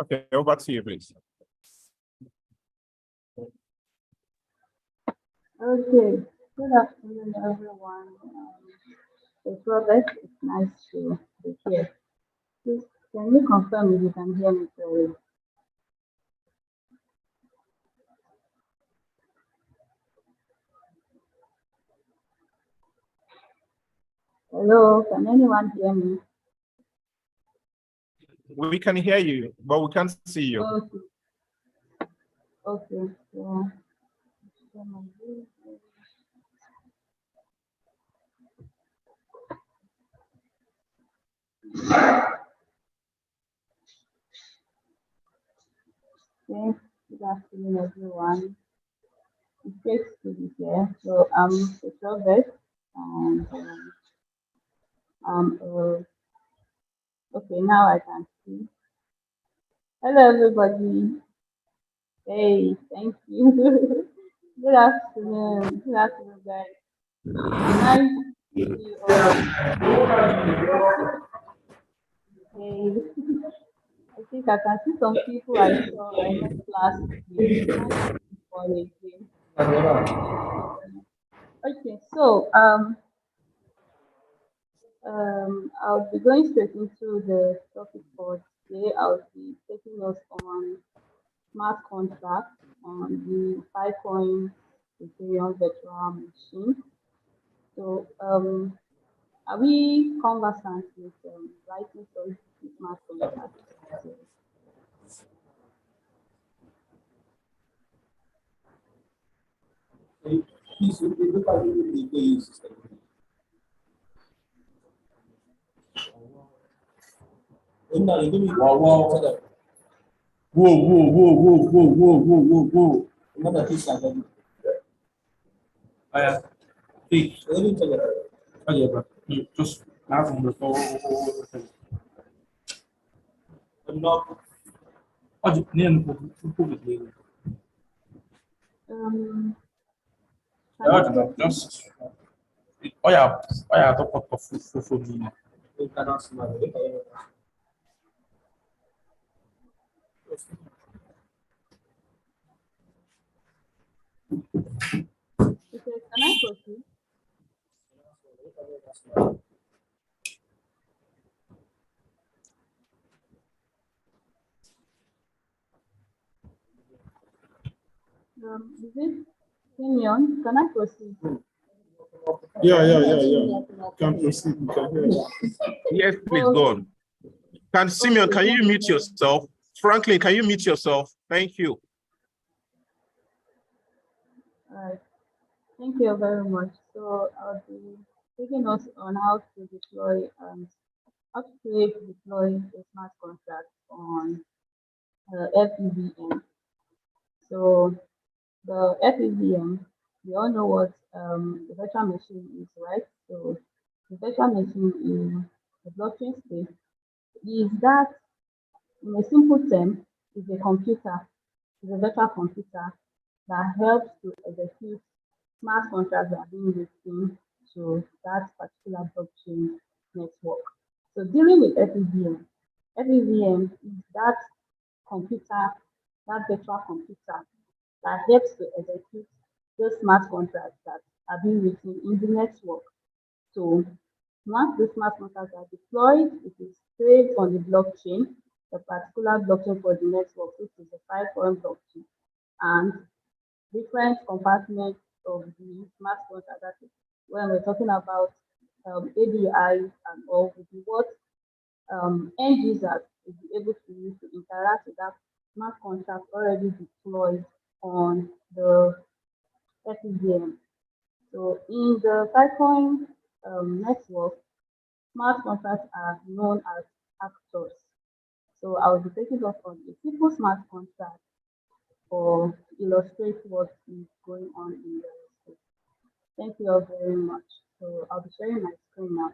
Okay, over to you, please. Okay, good afternoon, everyone. It's Robert. It's nice to be here. Please, can you confirm if you can hear me clearly? Hello, can anyone hear me? We can hear you, but we can't see you. Okay. Okay. Yeah. Thanks. Good afternoon, everyone. It's great to be here. So I'm Robert, and okay, now I can see. Hello, everybody. Hey, thank you. Good afternoon. Good afternoon, guys. Nice to see you all. Hey, I think I can see some people I met last week. Okay, so I'll be going straight into the topic for today. I'll be taking us on smart contracts on the Filecoin Ethereum virtual machine. So are we conversant with writing some smart contracts? Whoa. Just have them before. Just Okay, can I proceed? Is it Simeon? Can I proceed? Yeah. Can proceed. We can hear you. Yes, please go on. Simeon, can you mute yourself? Franklin, can you mute yourself? Thank you. All right. Thank you very much. So I'll be taking us on how to deploy how to deploy a smart contract on FEVM. So the FEVM, we all know what the virtual machine is, right? So the virtual machine in the blockchain space is that, in a simple term, is a computer, is a virtual computer that helps to execute smart contracts that are being written to that particular blockchain network. So dealing with FEVM is that computer, that virtual computer that helps to execute those smart contracts that are being written in the network. So once the smart contracts are deployed, it is saved on the blockchain, the particular blockchain for the network, which is the Filecoin blockchain, and different compartments of the smart contract. That is when we're talking about ABI and all, will be what end users will be able to use to interact with that smart contract already deployed on the FEVM. So in the Filecoin network, smart contracts are known as actors. So I will be taking us on a simple smart contract or illustrate what is going on in the space. Thank you all very much. So I'll be sharing my screen now.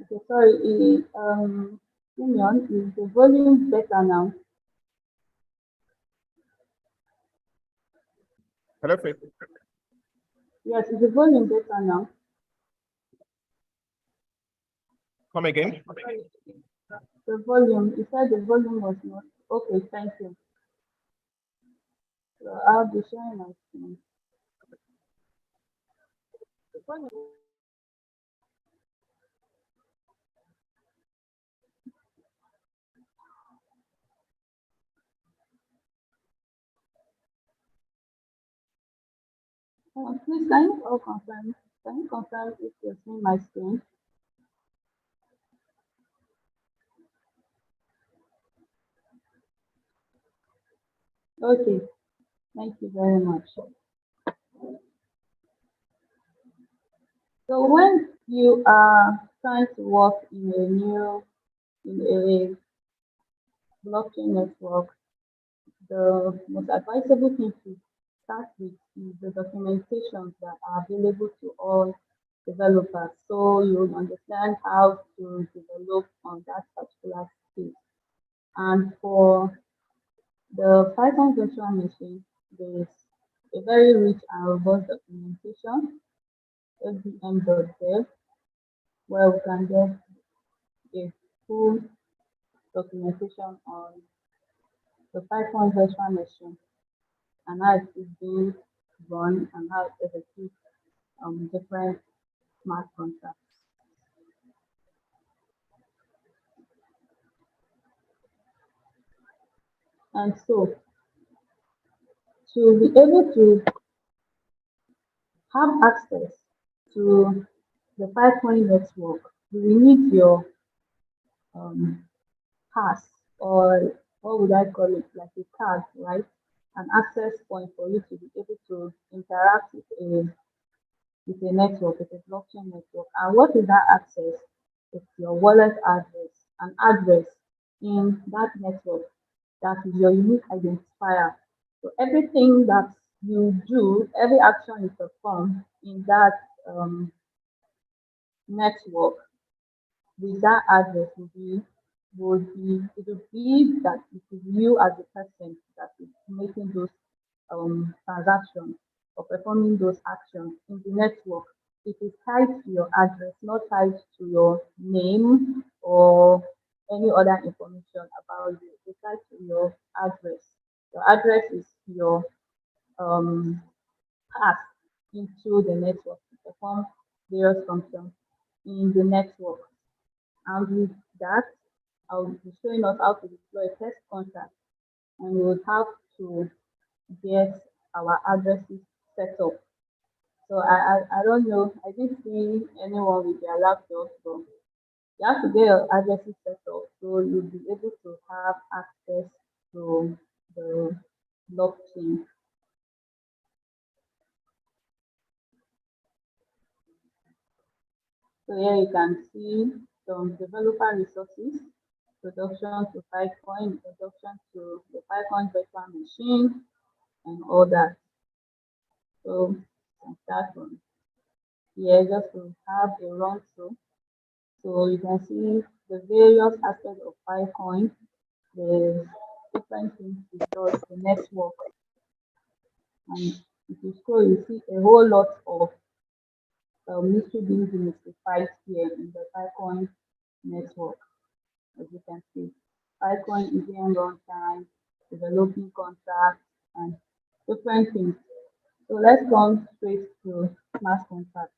Okay, sorry. Simeon, is the volume better now? Hello, Faith. Yes, is the volume better now? Come again. The volume, you said the volume was not. Okay, thank you. So I'll be sharing my screen. Please, can you all confirm? Can you confirm if you're seeing my screen? Okay, thank you very much. So when you are trying to work in a blockchain network, the most advisable thing to start with is the documentations that are available to all developers. So you understand how to develop on that particular space. And for the Python virtual machine, there's a very rich and robust documentation, fdm.dev, where we can get a full documentation on the Python virtual machine and how it is being run and how it executes different smart contracts. And so to be able to have access to the Python network, you will need your um, pass, or what would I call it, like a card, right? An access point for you to be able to interact with a network, with a blockchain network. And what is that access? It's your wallet address, an address in that network that is your unique identifier. So everything that you do, every action you perform in that network with that address would be that it is you as a person that is making those transactions or performing those actions in the network. It is tied to your address, not tied to your name or any other information about you. It's tied to your address. Your address is your um, path into the network to perform various functions in the network. And with that, I'll be showing us how to deploy a test contract, and we will have to get our addresses set up. So I don't know, I didn't see anyone with their laptop, so you have to get your addresses set up so you'll be able to have access to the blockchain. So here you can see some developer resources, introduction to Python, introduction to the Python virtual machine, and all that. So you can start from here just to have a run through. So you can see the various aspects of Python, the different things it does, the network, and if you scroll, you see a whole lot of mystery being demystified here in the Python network, as you can see. Python is in runtime, developing contracts, and different things. So let's come straight to smart contracts.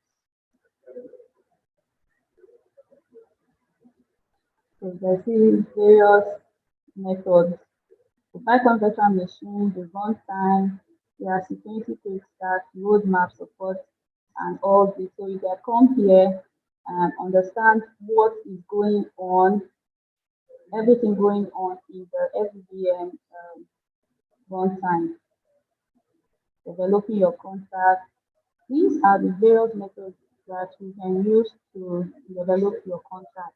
So you can see various methods. The Python virtual machine, the runtime, there are security quick start, roadmap support, and all this. So you can come here and understand what is going on, everything going on in the FVM runtime, developing your contract. These are the various methods that you can use to develop your contract.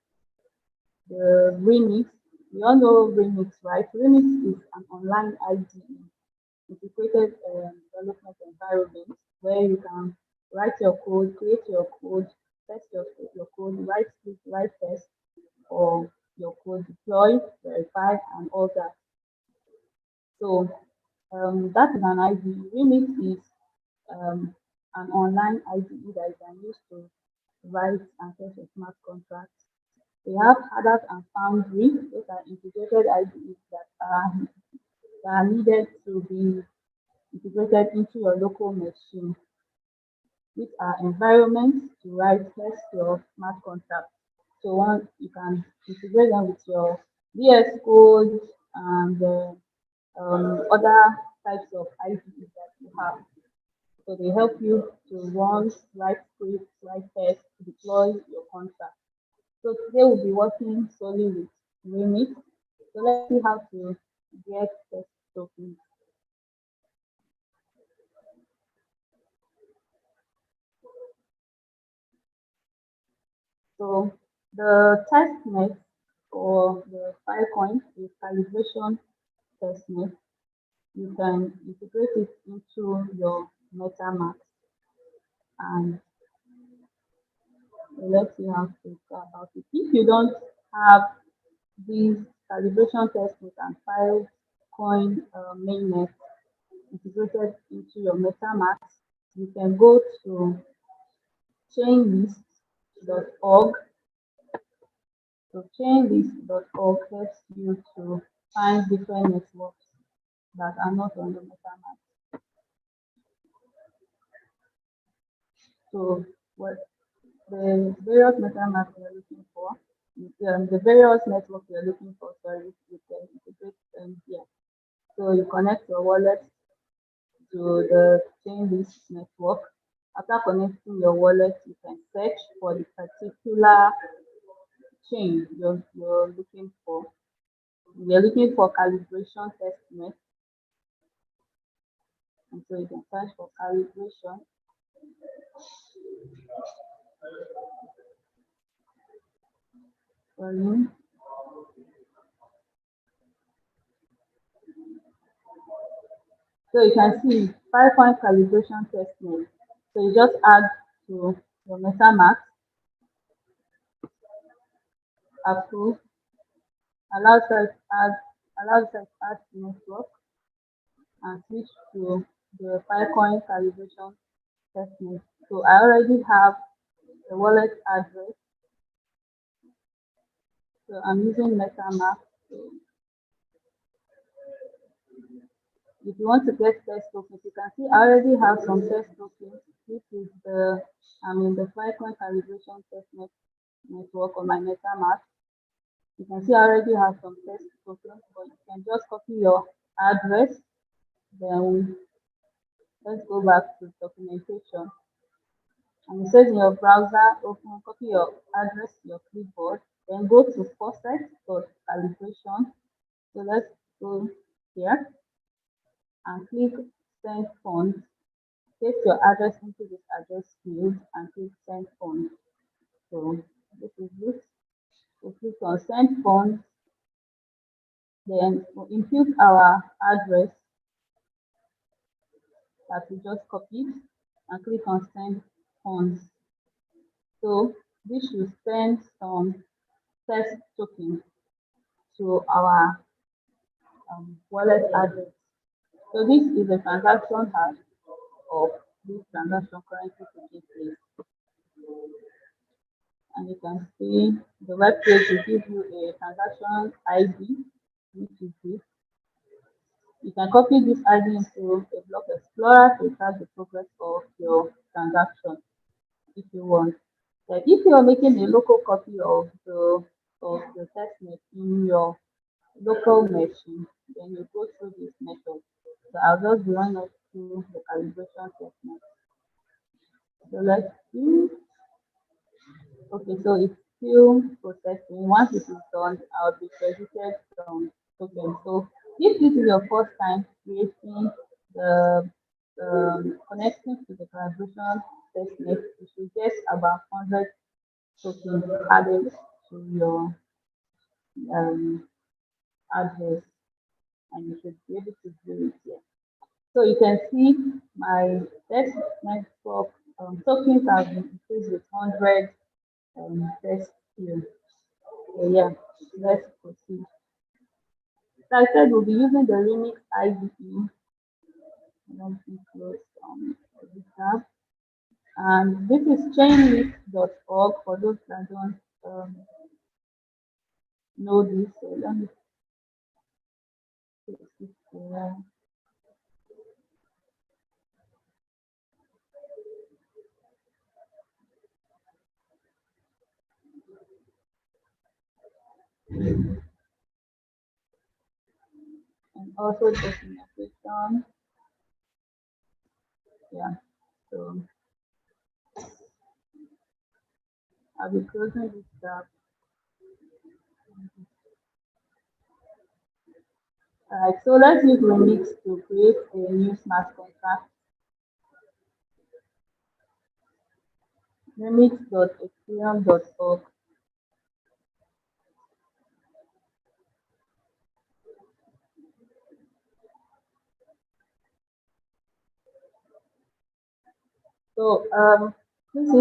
The Remix, we all know Remix, right? Remix is an online IDE, integrated development environment where you can write your code, create your code, test your code, right click, right test, or your code deploy, verify, and all that. So that is an IDE. Remit is um, an online IDE that you can use to write and test your smart contracts. We have Hadass and Foundry. Those are integrated IDEs that are needed to be integrated into your local machine. These are environments to write test your smart contract. So one, you can integrate them with your VS Code and other types of IDEs that you have. So they help you to run, write scripts, write tests, deploy your contract. So today we'll be working solely with Remit. So let's see how to get test tokens. So the test net for the Filecoin is calibration test net. You can integrate it into your MetaMask, and let's see how to go about it. If you don't have these calibration test net and Filecoin mainnet integrated into your MetaMask, you can go to chainlist.org. So chainlist.org helps you to find different networks that are not on the MetaMask. So what the various MetaMask we are looking for, the various networks we are looking for, sorry, you can integrate them here. So you connect your wallet to the Chainlist network. After connecting your wallet, you can search for the particular chain you're looking for. We're looking for calibration test net. And so you can search for calibration. Sorry. So you can see 5-point calibration test net. So you just add to your MetaMask, approve, allow self add network, and switch to the 5-point calibration test net. So I already have the wallet address. So I'm using MetaMask. So if you want to get test tokens, you can see I already have some test tokens. This is the the 5-point calibration test network on my MetaMask. You can see I already have some test tokens, but you can just copy your address. Then let's go back to documentation. And it says in your browser, open, copy your address to your clipboard, then go to faucet.calibration. So let's go here and click send funds. Paste your address into this address field and click send funds. So this is it. We click on send funds, then we input our address that we just copied and click on send funds. So this should send some test token to our wallet address. So this is a transaction hash of this transaction currently taking place. And you can see the web page will give you a transaction ID, which is this. You can copy this ID into a block explorer to track the progress of your transaction if you want. Like if you are making a local copy of the testnet in your local machine, then you go through this method. So I'll just run us through the calibration testnet. So let's see. Okay, so it's still processing. Once it is done, I'll be credited some tokens. So if this is your first time creating the connecting to the calibration testnet, you should get about 100 tokens added to your um, address, and you should be able to do it here. So you can see my test network tokens have been increased with 100 test here. So yeah, let's proceed. So I said we'll be using the Remix IDE. Let me close the tab. And this is chainlink.org for those that don't know this. So let me paste it here. And also documentation. Yeah, so I'll be closing this tab. Alright, so let's use Remix to create a new smart contract. Remix.ethereum.org. So this is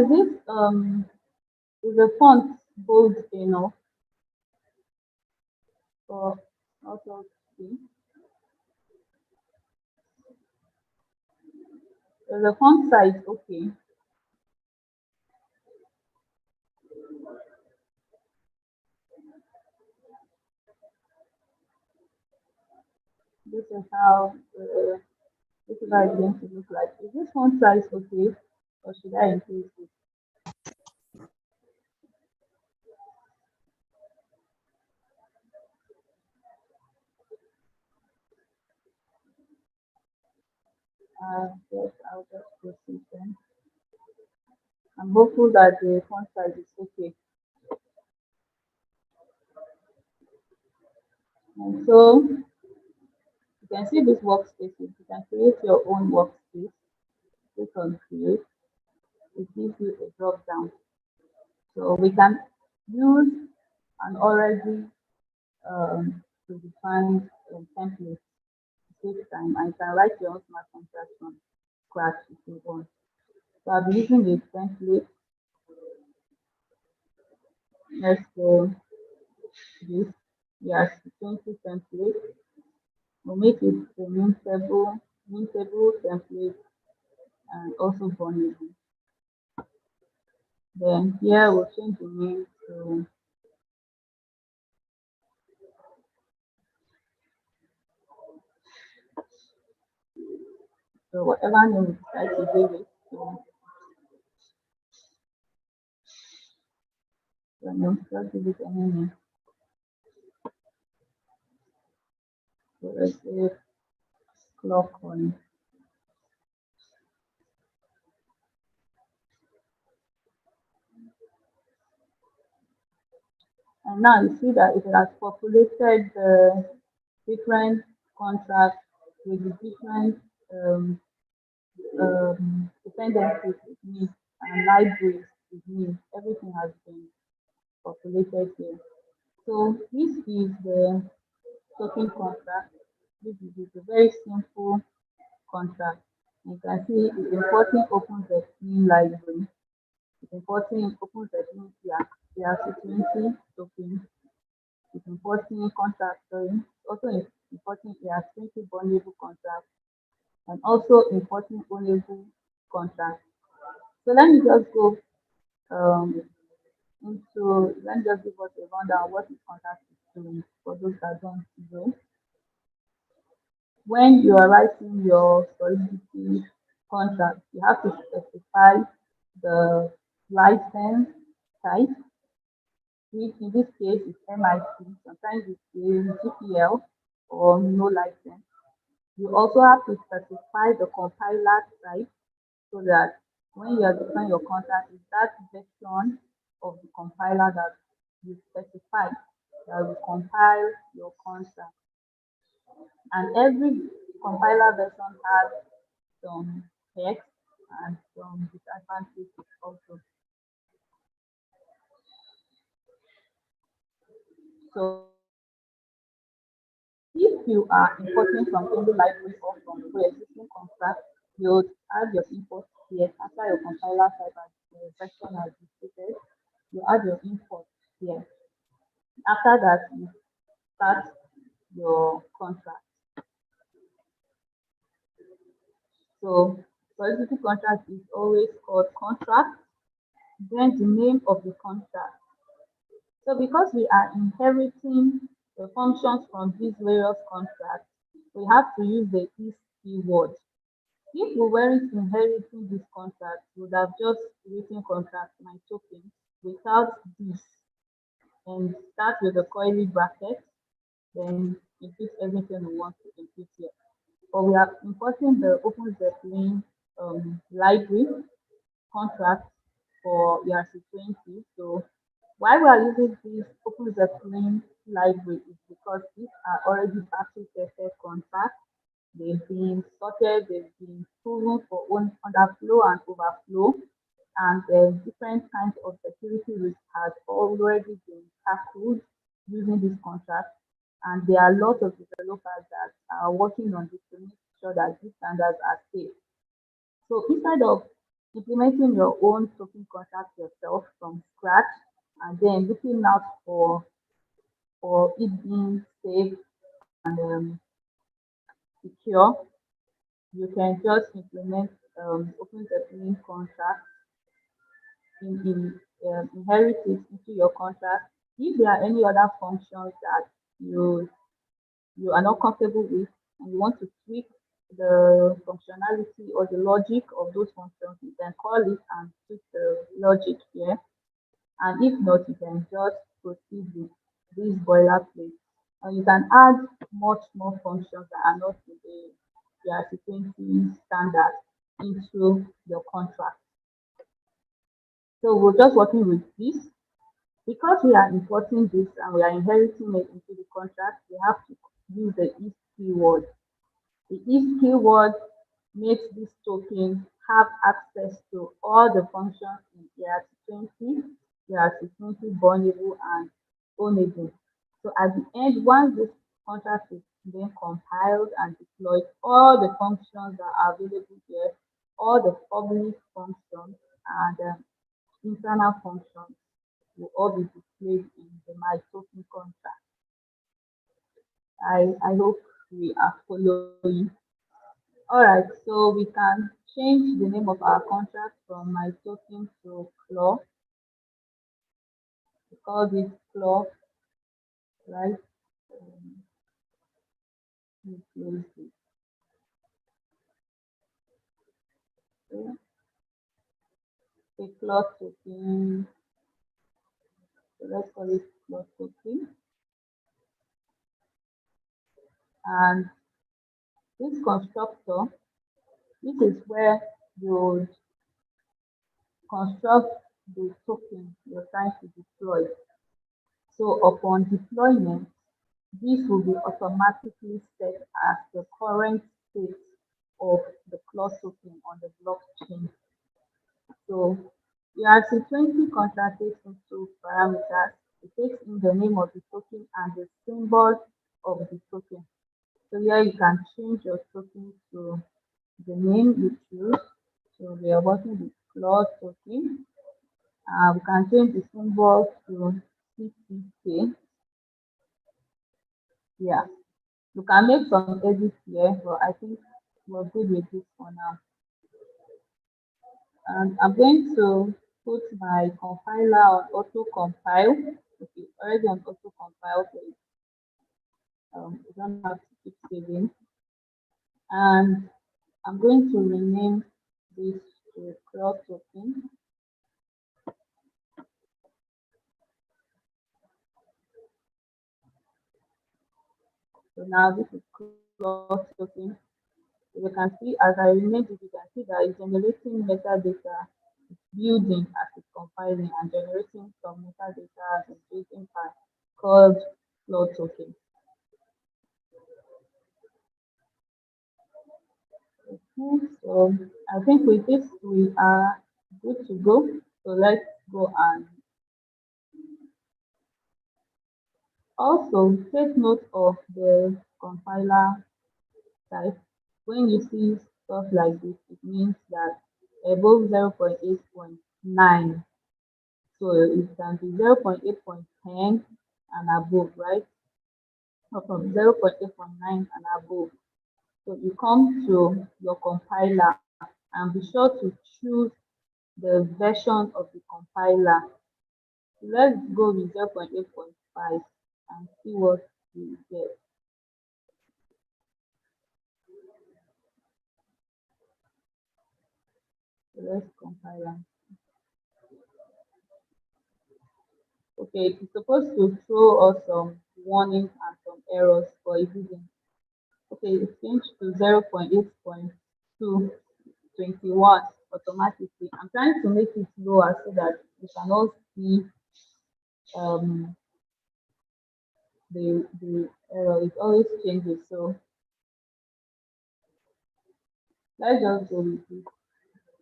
the font bold enough for also see. So the font size okay. This is how this is how it's going to look like. Is this font size okay, or should I increase it? Yes, I'll just proceed then. I'm hopeful that the font size is okay. And so you can see this workspaces. You can create your own workspace. Click on create. It gives you a drop down. So we can use an already predefined template to save time. And you can write your own smart contract from scratch if you want. So I'll be using the template. Let's go this. Yes, 20 template. We'll make it a mintable template and also vulnerable. Then here we'll change the name to so whatever name we decide to give it. So name, just give it any name. So let's say clock coin. And now you see that it has populated the different contracts with the different dependencies it needs and libraries it needs. Everything has been populated here. So this is the token contract. This is a very simple contract. You can see it's importing OpenZT library. It's importing OpenZT ERC20 token. It's importing contract, sorry. Also importing ERC20 vulnerable contract and also importing ownable contract. So let me just go um, let me just give us a rundown what this contract is doing for those that don't know. When you are writing your solidity contract, you have to specify the license type, which in this case is MIC. Sometimes it's GPL or no license. You also have to specify the compiler type so that when you are defining your contract, it's that version of the compiler that you specify that will compile your contract. And every compiler version has some text and some disadvantages also. So if you are importing from any library or from pre-existing contract, you would add your import here. After your compiler type as the version has been stated, you add your import here. After that, you start your contract. So solidity contract is always called contract, then the name of the contract. So because we are inheriting the functions from these various contracts, we have to use the is keyword. If we weren't inheriting this contract, we would have just written contract my token without this and start with the curly bracket, then input everything we want to input here. But we are importing the OpenZeppelin library contract for ERC20. So why we are using this OpenZeppelin library is because these are already battery tested contracts. They've been sorted, they've been proven for underflow and overflow, and different kinds of security risks has already been tackled using this contract. And there are lots of developers that are working on this to make sure that these standards are safe. So instead of implementing your own token contract yourself from scratch and then looking out for it being safe and secure, you can just implement OpenZeppelin contract inherit it into your contract. If there are any other functions that you are not comfortable with and you want to tweak the functionality or the logic of those functions, you can call it and tweak the logic here. And if not, you can just proceed with this boilerplate. And you can add much more functions that are not in the ERC20 standard into your contract. So we're just working with this. Because we are importing this and we are inheriting it into the contract, we have to use the if keyword. The if keyword makes this token have access to all the functions in ERC20, ERC20 bondable and ownable. So at the end, once this contract is then compiled and deployed, all the functions that are available here, all the public functions and internal functions will all be displayed in the my token contract. I hope we are following. All right, so we can change the name of our contract from my token to Claw. We call this Claw, right? Let me close this. Okay. A Claw token. So let's call it Claw token. And this constructor, this is where you construct the token you're trying to deploy. So upon deployment, this will be automatically set as the current state of the clause token on the blockchain. So ERC20 contract takes into parameters. It takes in the name of the token and the symbol of the token. So here you can change your token to the name you choose. So we are working with clause token. We can change the symbol to CTK. Yeah, you can make some edits here, but I think we're good with this for now. And I'm going to put my compiler on auto compile. Okay, already on auto compile, so you don't have to keep saving. And I'm going to rename this to cloud token. So now this is cloud token. You can see as I renamed it, you can see that it's generating metadata, it's building as it's compiling and generating some metadata as a JSON file called flow token. Okay, so I think with this we are good to go. So let's go and also take note of the compiler type. When you see stuff like this, it means that above 0.8.9. So it can be 0.8.10 and above, right? Or from 0.8.9 and above. So you come to your compiler and be sure to choose the version of the compiler. So let's go with 0.8.5 and see what we get. So let's compile. Okay, it's supposed to throw us some warnings and some errors, but it didn't. Okay, it changed to 0.8.221 automatically. I'm trying to make it lower so that we can all see um, the error. It always changes. So let's just go with this.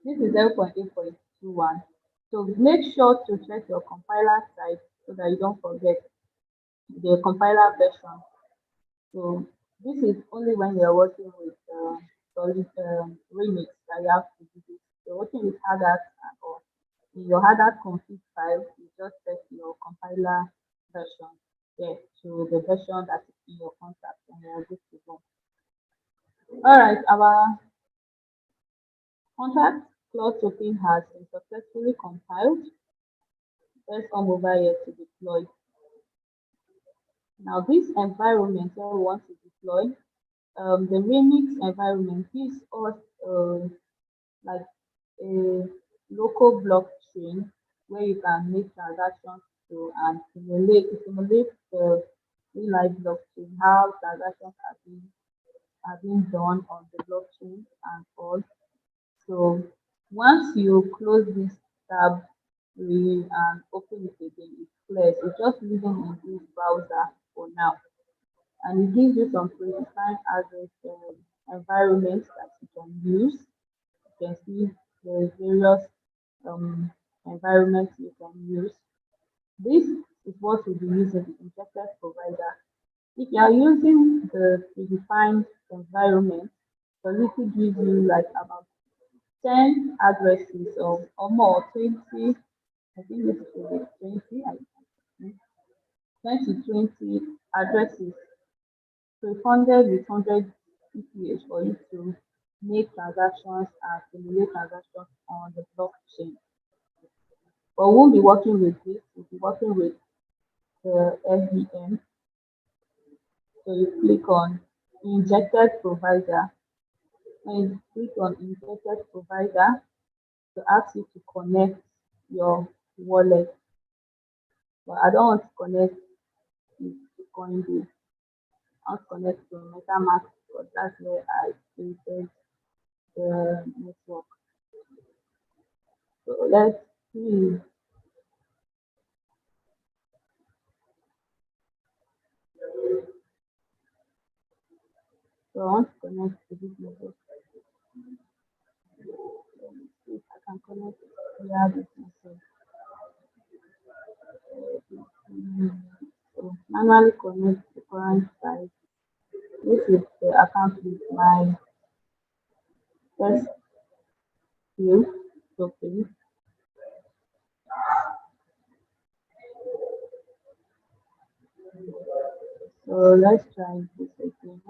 This is 0.8.21. So make sure to check your compiler site so that you don't forget the compiler version. So this is only when you're working with solid remix that you have to do this. You're working with hardhat and all. In your hardhat config file, you just set your compiler version there to the version that is in your contract and you're good to go. All right, our contract cloud token has been successfully compiled. Let's come over here to deploy. Now this environment where we want to deploy, the Remix environment gives us like a local blockchain where you can make transactions to and simulate the real life blockchain, how transactions are being done on the blockchain and all. So once you close this tab and open it again, it clears. It's just living in this browser for now. And it gives you some predefined address environments that you can use. You can see the various um, environments you can use. This is what we'll be using the injected provider. If you are using the predefined environment, Solidity gives you like about 10 addresses or more, 20, I think this is 20, I think, 20 addresses pre-funded with 100 ETH for you to make transactions and simulate transactions on the blockchain. But we won't be working with this, we'll be working with the FVM. So you click on injected provider. When you click on injected provider, to ask you to connect your wallet. But I don't want to connect it to Coinbase. I want to connect to MetaMask because that's where I created the network. So let's see. So I want to connect to this network. Let me see if I can connect via this network. So manually connect the current site. This is the account with my first few tokens. So let's try this again.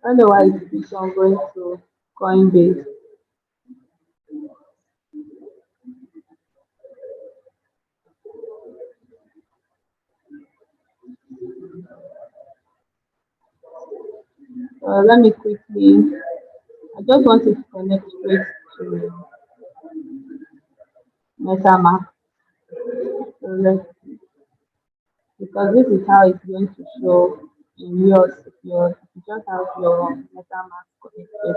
I don't know why it keeps on going to Coinbase. Let me quickly, I just wanted to connect straight to MetaMask. So let's, because this is how it's going to show in yours if you just have your MetaMask connected.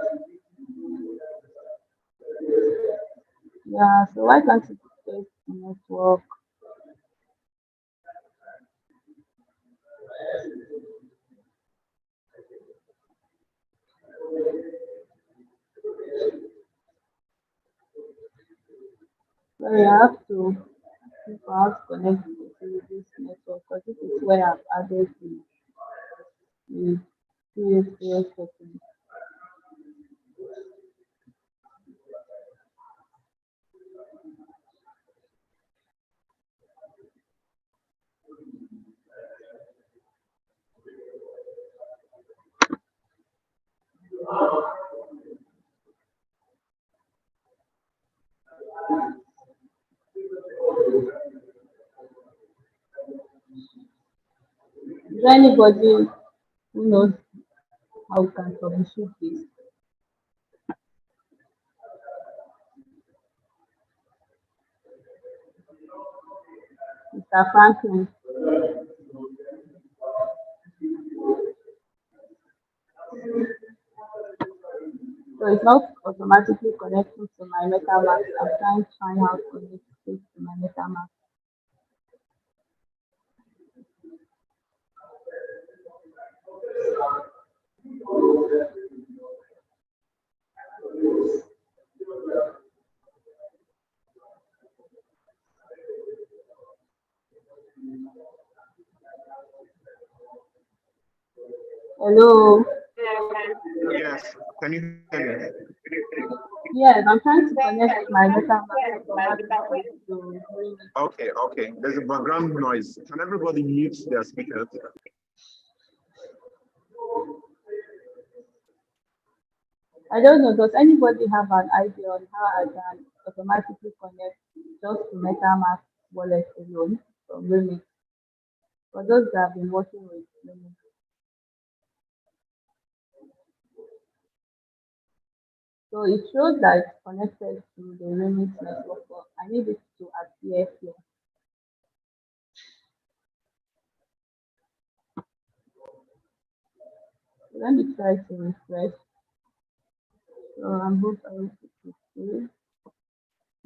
Yeah, so why can't you test the network? So you have to figure out connect to this network because this is where I've added the PSA settings. Is there anybody who knows how we can troubleshoot this? Mr. Franklin. So it's not automatically connecting to my MetaMask. I'm trying to find how to connect it to my MetaMask. Hello. Yes, can you hear me? Yes, I'm trying to connect my MetaMask automatically to Remix. Okay. There's a background noise. Can everybody mute their speakers? I don't know. Does anybody have an idea on how I can automatically connect just to MetaMask wallet alone from Remix? For those that have been working with Remix. So it shows that it's connected to the Remix network, but I need it to appear here. So let me try to refresh. So I'm both able to see.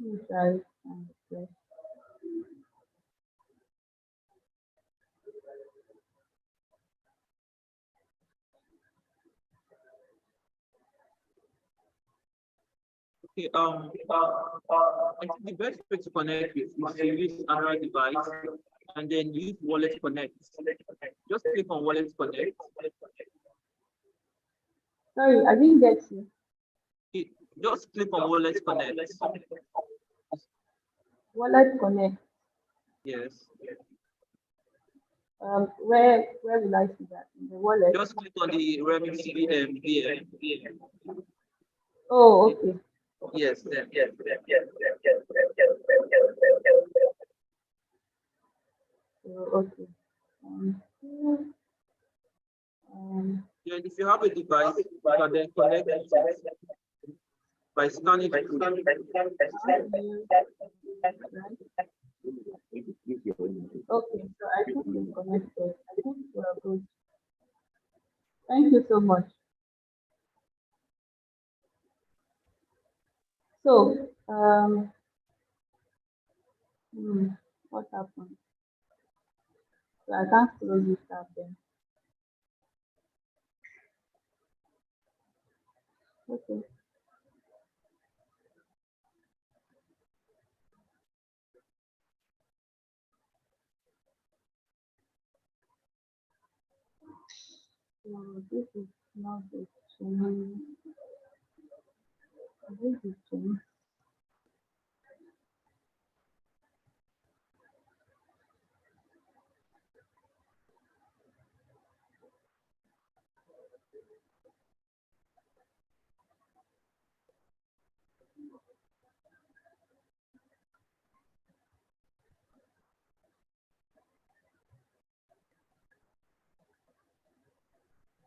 Let me try and refresh. Okay, I think the best way to connect with is to use Android device and then use Wallet Connect. Just click on Wallet Connect. Sorry, I didn't get you. Just click on Wallet Connect. Wallet Connect. Yes. Where will I see that? In the wallet. Just click on the Remix VM. Oh, okay. Yes. Okay. And if you have a device, you can then connect it by scanning the code. Okay, so I think we're connected. I think we're good. Thank you so much. So, what happened? So I can't close this tab then. Okay. So this is not the chain. This is chain.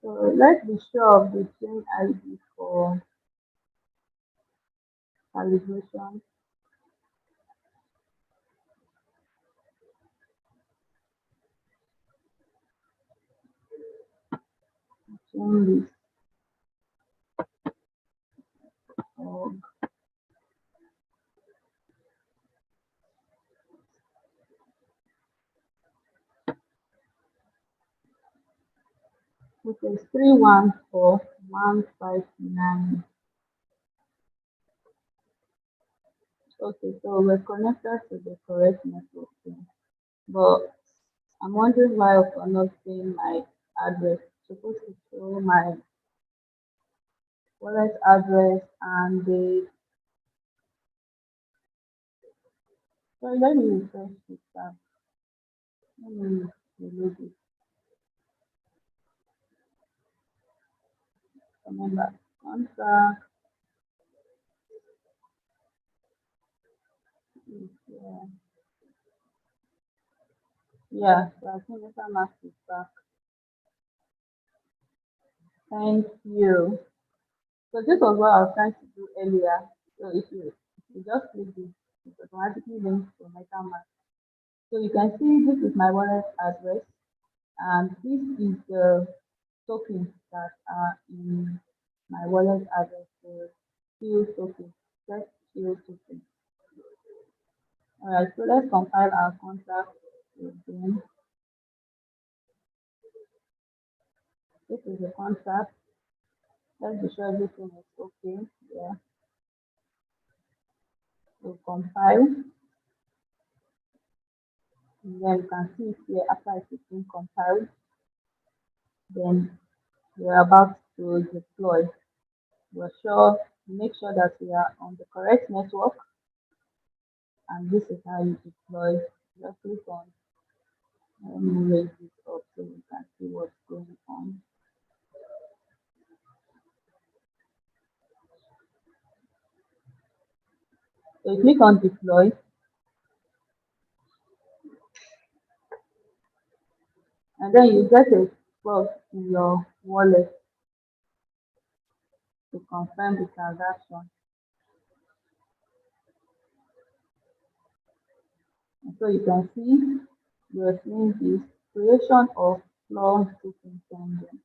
So let's be sure of the chain ID for calibration. Chain list. Okay, it's 314159. Okay, so we're connected to the correct network here. But I'm wondering why I'm not seeing my address. It's supposed to show my wallet address and the. Sorry, let me refresh this tab. Let me reload it. Remember, contract is yeah. So I think MetaMask is back. Thank you. So this was what I was trying to do earlier. So if you just click this, it automatically links to MetaMask. So you can see this is my wallet address, and this is the tokens that are in my wallet address. The few tokens, just few tokens. All right, so let's compile our contract again. This is the contract. Let's be sure everything is okay. Yeah, so compile. And then you can see it here after it's been compiled. Then we're about to deploy. Make sure that we are on the correct network, and this is how you deploy. Just click on, let me raise this up so you can see what's going on. So you click on deploy, and then you get a prompt in your wallet to confirm the transaction. And so you can see you're seeing this creation of long token pending.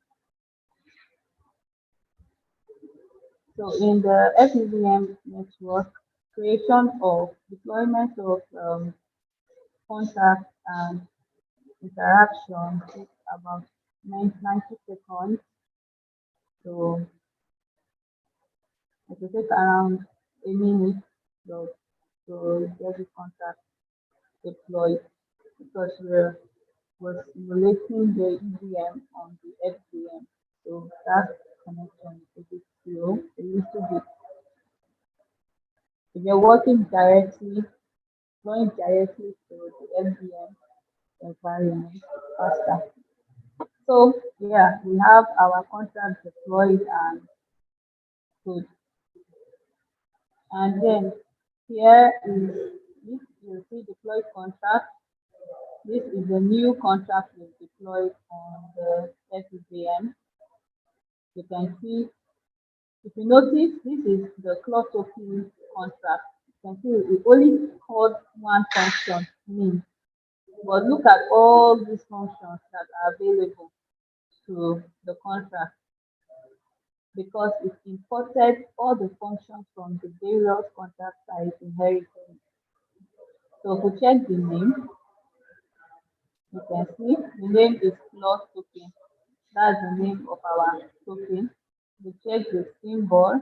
So in the FEVM network, creation of deployment of contact and interaction takes about 90 seconds. So it will take around a minute to, get the contract deployed because we're simulating the EVM on the FVM. So that connection is a bit slow, a little bit. If you're working directly, going directly to the FVM environment, faster. So yeah, we have our contract deployed and good. And then here is if you see deployed contract, this is the new contract we deployed on the SVM. You can see, if you notice, this is the cloud token contract. You can see we only called one function min, but look at all these functions that are available to the contract because it imported all the functions from the various contracts that it inherited. So if we check the name, you can see the name is plus token. That's the name of our token. We check the symbol.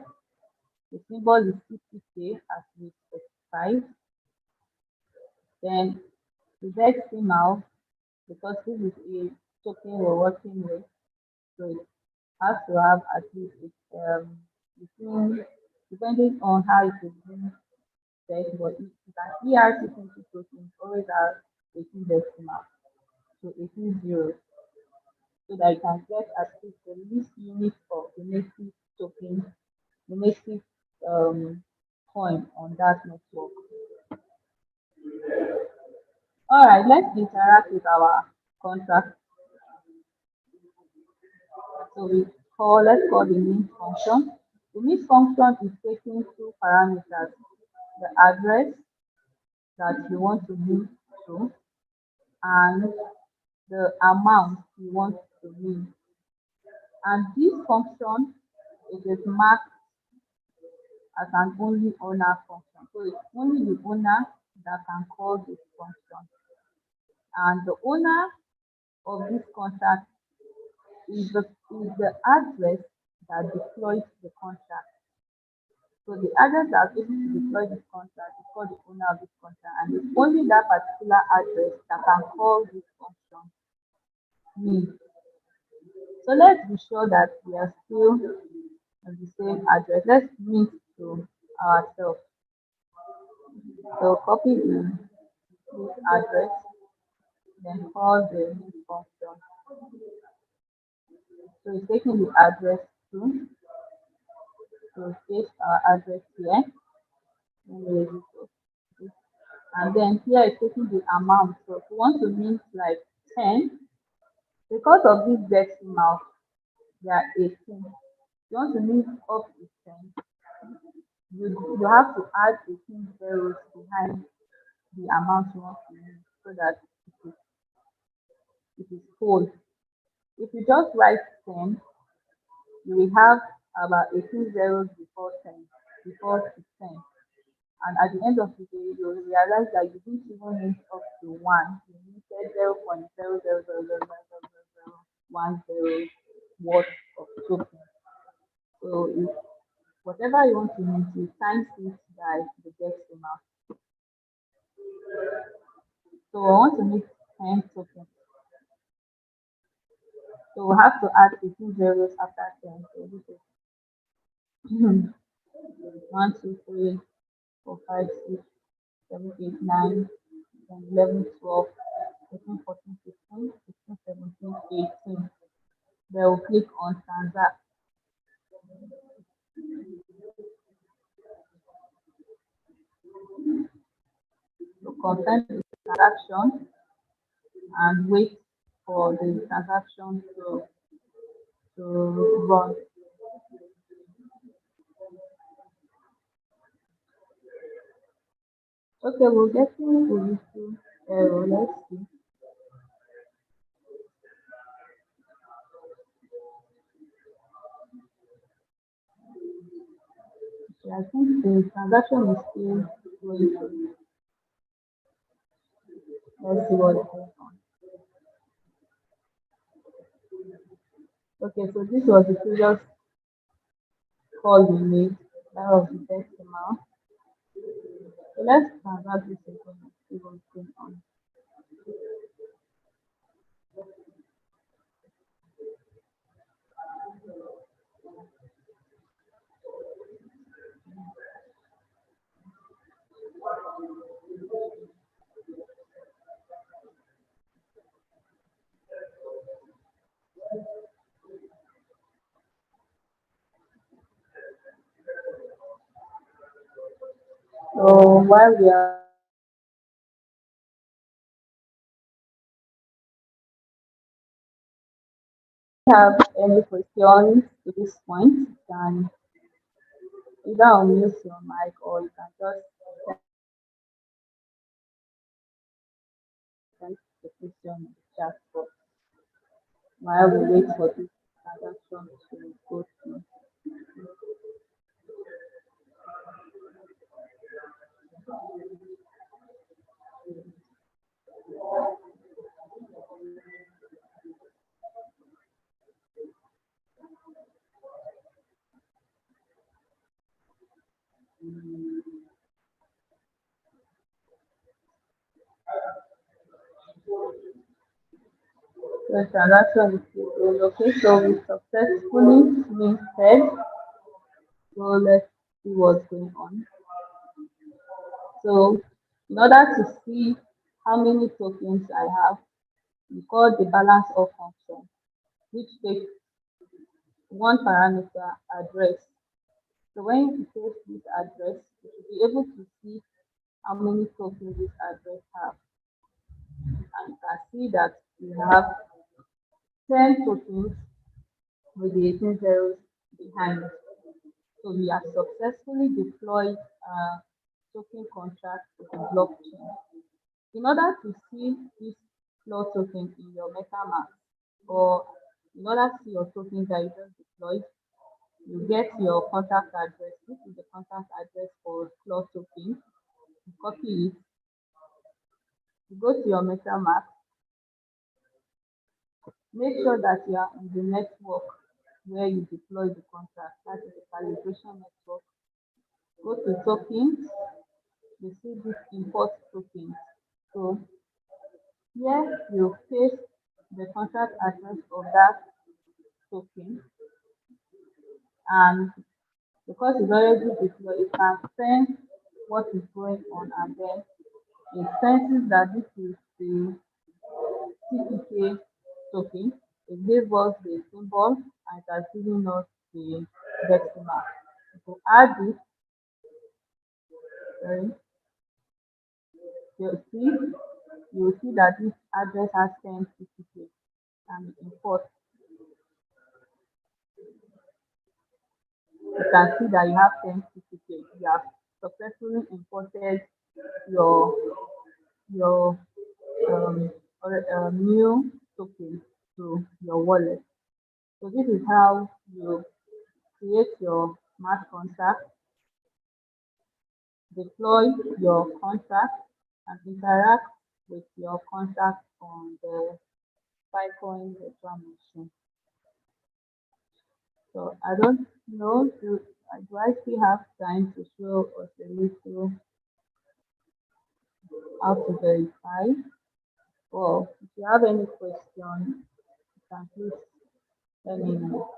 The symbol is CPK as we specified. Then the decimal, because this is a token we're working with, so it has to have at least between, depending on how it is being set, but it is an ERC20 token, always has 18 decimal, so 18 zeros, so that you can get at least the least unit of the native token, the native coin on that network. All right, let's interact with our contract. So let's call the main function. The main function is taking two parameters, the address that you want to move to and the amount you want to move. And this function it is marked as an only owner function. So it's only the owner that can call this function. And the owner of this contract is the address that deploys the contract. So the address that is to deploy this contract is called the owner of this contract, and it's only that particular address that can call this function me. So let's be sure that we are still on the same address. Let's link to ourselves. So copy this address, then call the link function. So it's taking the address to, so paste our address here. And then here is taking the amount. So if you want to mint like 10, because of this decimal, they are 18. If you want to mint up to 10, you have to add 18 zeros behind the amount you want to use so that it is whole. If you just write 10, you will have about 18 zeros before 10, before it's 10. And at the end of the day, you'll realize that you didn't even need up to 1. You needed 0.000000010 worth of token. So if whatever you want to mint, you times it by the decimal. So I want to make 10 tokens. So we have to add 18 zeros after 10. So this is 1, 2, 3, 4, 5, 6, 7, 8, 9, 10, 11, 12, 13, 14, 15, 16, 17, 18. Then we'll click on transact. So confirm the transaction and wait for the transaction to run. Okay, we're getting a little error. Let's see. Okay, I think the transaction is still going on. Let's see what is going on. Okay, so this was the previous call we made. That was the decimal. So let's transact this again and see what's going on. So while we have any questions to this point, you can either unmute your mic or you can just type the question in the chat box while we wait for this transaction to go through. The transaction is still going. Okay, so we successfully minted. So let's see what's going on. So in order to see how many tokens I have, we call the balance of function, which takes one parameter address. So when you paste this address, you should be able to see how many tokens this address have. And you can see that we have 10 tokens with the 18 zeros behind. So we have successfully deployed a token contract to the blockchain. In order to see this floor token in your MetaMask, or in order to see your tokens that you just deployed, you get your contact address. This is the contact address for floor token. You copy it, you go to your MetaMask, make sure that you are on the network where you deploy the contract. That is the calibration network. go to tokens, you see this import tokens. So here you paste the contract address of that token, and because it's already deployed, it can sense what is going on, and then it senses that this is the CPK token. It gives us the symbol and it has given us the decimal. To add this, sorry, you'll see that this address has 10 CPK, and import. You can see that you have 10 CPK. You have successfully imported your your new token to your wallet. So this is how you create your smart contract, deploy your contract, and interact with your contract on the Bitcoin virtual machine. So I don't know, do I still have time to show us a little how to verify? Or if you have any question, you can please let me know.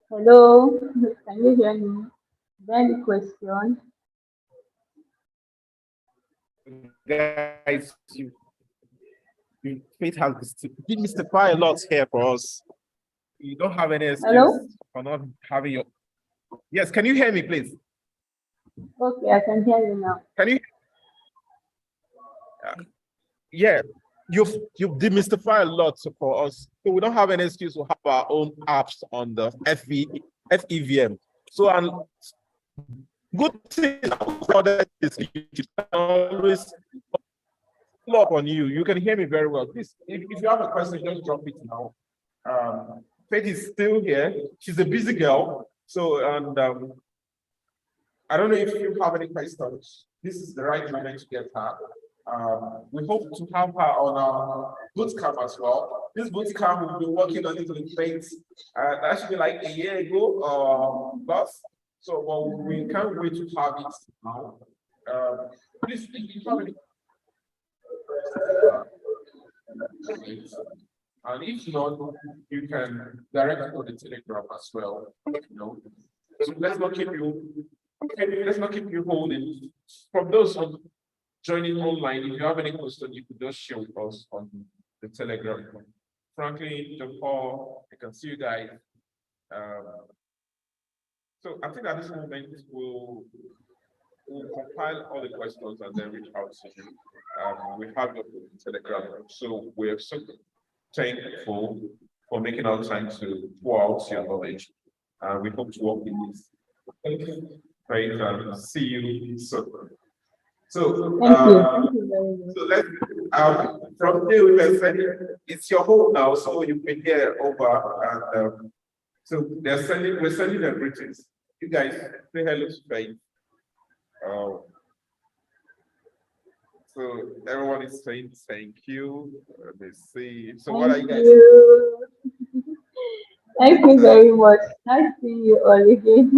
Hello, can you hear me? Is there any question? Guys, you Faith has demystified a lot here for us. You don't have any excuse Hello? for not having your. Yes, can you hear me, please? Okay, I can hear you now. Can you? Yeah, you've demystified a lot for us. So we don't have any excuse to have our own apps on the FEVM. So good thing about that is you can always follow up on you. You can hear me very well. Please, if you have a question, just drop it now. Faith is still here. She's a busy girl. So, and I don't know if you have any questions. This is the right moment to get her. We hope to have her on our bootcamp as well. This bootcamp we've been working on it with Faith. That should be like a year ago, but so well, we can't wait to have it now. Please, if you have any. And if not, you can direct us to the Telegram as well. You know, so let's not keep you holding. From those joining online, if you have any questions, you could just share with us on the Telegram. Franklin, John Paul, I can see you guys. So I think at this moment we'll compile all the questions and then reach out to you. We have your Telegram, so we're so thankful for making our time to pour out your knowledge. We hope to work with this. Thank you. Right, see you soon. So, Thank you very much. so let's from there we can say it's your home now, so you've been here over, and so we're sending them greetings. You guys say hello to Faith. So everyone is saying thank you. Let me see. So what are you guys? Thank you very much. Nice seeing you all again.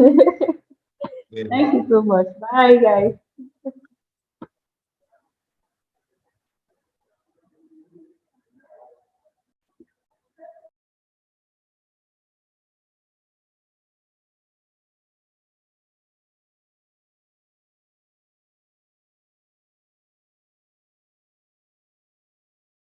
Thank you so much. Bye, guys.